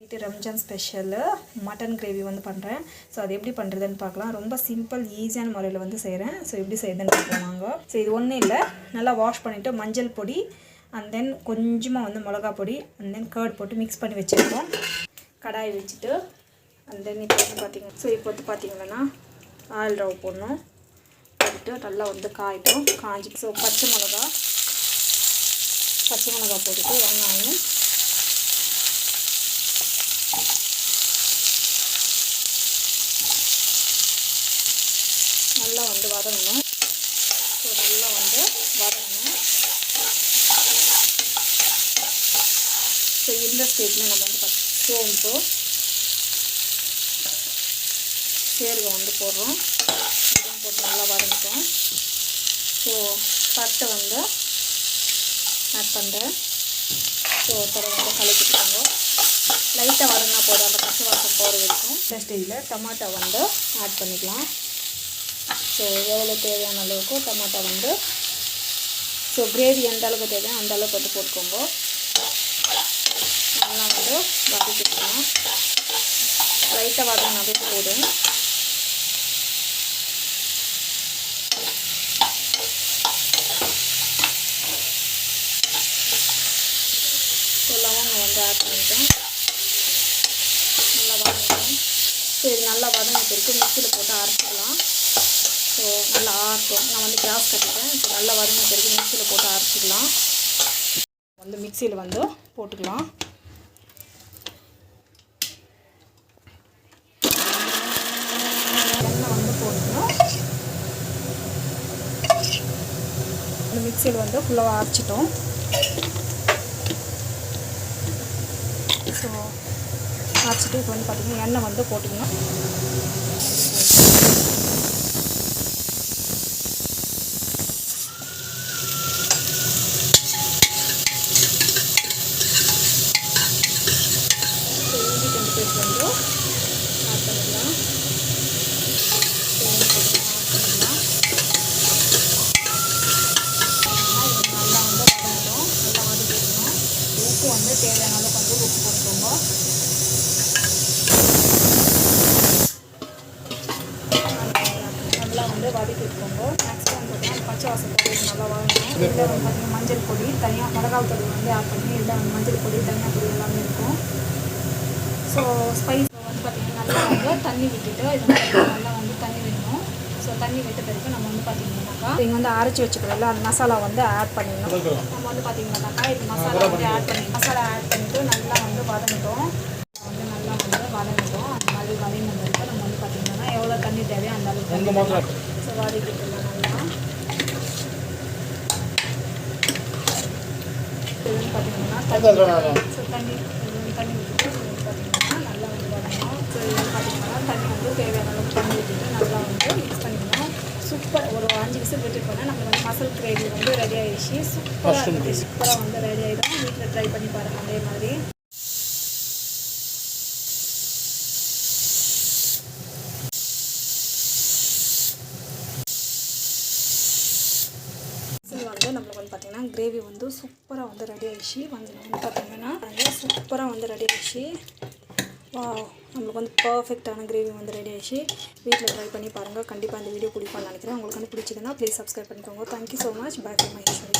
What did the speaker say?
இது Ramzan special mutton gravy வந்து பண்ணுறேன். ஸோ அது எப்படி பண்ணுறதுன்னு பார்க்கலாம். ரொம்ப சிம்பிள் ஈஸியான முறையில் வந்து செய்கிறேன். ஸோ எப்படி செய்யுதுன்னு பார்க்கலாங்க. ஸோ இது ஒன்றும் இல்லை, நல்லா வாஷ் பண்ணிவிட்டு மஞ்சள் பொடி அண்ட் தென் கொஞ்சமாக வந்து மிளகா பொடி அண்ட் தென் கர்ட் போட்டு மிக்ஸ் பண்ணி வச்சுருக்கோம். கடாய் வச்சுட்டு அண்ட் தென் இப்போ வந்து பார்த்திங்கன்னா இப்போ வந்து பார்த்திங்கன்னா ஆயில் ரவை போடணும். போட்டுட்டு நல்லா வந்து காயிட்டும். காஞ்சி ஸோ பச்சை மிளகா போட்டுட்டு வெங்காயம் நல்லா வந்து வதங்கணும். ஸோ நல்லா வந்து வதங்கணும். ஸோ இந்த ஸ்டேஜில் நம்ம வந்து சோம்பு சீரகம் வந்து போடுறோம். இதெல்லாம் போட்டு நல்லா வதங்கிட்டோம். ஸோ பட்டை வந்து ஆட் பண்ணுறேன். ஸோ அப்புறம் வந்து கலக்கிட்டுக்கோங்க. லைட்டாக வதங்கினா போதும், அந்த பச்சை வாசம் போகிற வரைக்கும். இந்த ஸ்டேஜில் டொமாட்டோ வந்து ஆட் பண்ணிக்கலாம். ஸோ எவ்வளோ தேவையான அளவுக்கு டொமாட்டோ வந்து ஸோ கிரேவி எந்த அளவுக்கு தேவையோ அந்த அளவுக்கு வந்து போட்டுக்கோங்க. நல்லா வந்து வதக்கிக்கலாம். லைட்டாக வதங்கினாவே போதும். ஸோ லவங்கம் வந்து ஆட் பண்ணிட்டேன். நல்லா வதங்கிட்டோம். ஸோ இது நல்லா வதங்கிட்டு இருக்குது. மிக்சியில் போட்டு அரைச்சிக்கலாம். ஸோ நல்லா ஆட்டும். நான் வந்து கேஸ் கட்டிட்டேன். ஸோ நல்லா வதங்கின பிறகு மிக்சியில் போட்டு அரைச்சிக்கலாம். வந்து மிக்சியில் வந்து போட்டுக்கலாம். எண்ணெய் வந்து போட்டுக்கணும். இந்த மிக்சியில் வந்து ஃபுல்லாக அரைச்சிட்டோம். ஸோ அரைச்சிட்டு இப்போ வந்து பார்த்திங்கன்னா எண்ணெய் வந்து போட்டுக்கணும். வந்து ஆட் பண்ணிக்கலாம். நல்லா வந்து வதங்கணும். நல்லா வதக்கிக்கணும். உப்பு வந்து தேவையான அளவுக்கு வந்து உப்பு போட்டுக்கோங்க. நல்லா வந்து வதக்கிக்கோங்க. மேக்ஸிமம் பார்த்தீங்கன்னா பச்சை வாசம் போட்டு நல்லா வதங்கணும். இதில் வந்து பார்த்திங்கன்னா மஞ்சள் பொடி தனியாக, மிளகாய் பொடி வந்து ஆட் பண்ணி இதில் வந்து மஞ்சள் பொடி தனியாக பொடி எல்லாமே இருக்கும். ஸோ ஸ்பைஸ் வந்து பார்த்திங்கன்னா நல்லா வந்து தண்ணி விட்டுட்டு இது நல்லா வந்து தண்ணி விடணும். ஸோ தண்ணி விட்ட பிறகு நம்ம வந்து பார்த்திங்கன்னாக்கா இங்கே வந்து அரைச்சி வச்சுக்கிறோம்ல அந்த மசாலா வந்து ஆட் பண்ணிடணும். நம்ம வந்து பார்த்திங்கன்னாக்கா இது மசாலா வந்து ஆட் பண்ணிவிட்டு நல்லா வந்து வதங்கிட்டோம். வந்து நல்லா வந்து வதங்கிட்டோம். அந்த மாதிரி வதங்கின பிறகு நம்ம வந்து பார்த்திங்கன்னா எவ்வளோ தண்ணி தேவையோ அந்த அளவுக்கு ஸோ வதக்கிட்டுலாம் நல்லா இது வந்து பார்த்திங்கன்னா தண்ணி விட்டுட்டு பார்த்திங்கன்னா நல்லா வந்து வரணும். ஸோ இது பார்த்திங்கன்னா தண்ணி வந்து தேவையான அளவுக்கு தண்ணி விட்டுட்டு நல்லா வந்து மிக்ஸ் பண்ணிக்கணும். சூப்பர். ஒரு 5 விசில் விட்டு போனால் நம்மளுக்கு வந்து மசால் கிரேவி வந்து ரெடி ஆகிடுச்சு. சூப்பராக வந்து ரெடி ஆகிடும். வீட்டில் ட்ரை பண்ணி பாருங்கள் அதே மாதிரி. வந்து நம்மளுக்கு வந்து பார்த்திங்கன்னா கிரேவி வந்து சூப்பராக வந்து ரெடி ஆகிடுச்சு. வந்து பார்த்திங்கன்னா சூப்பராக வந்து ரெடி ஆகிடுச்சு. நம்மளுக்கு வந்து பர்ஃபெக்டான கிரேவி வந்து ரெடி ஆகிடுச்சு. வீட்டில் ட்ரை பண்ணி பாருங்கள். கண்டிப்பாக இந்த வீடியோ பிடிக்கும்னு நினைக்கிறேன். உங்களுக்கு வந்து பிடிச்சதுன்னா ப்ளீஸ் சப்ஸ்கிரைப் பண்ணிக்கோங்க. Thank you so much. By from Maheswari.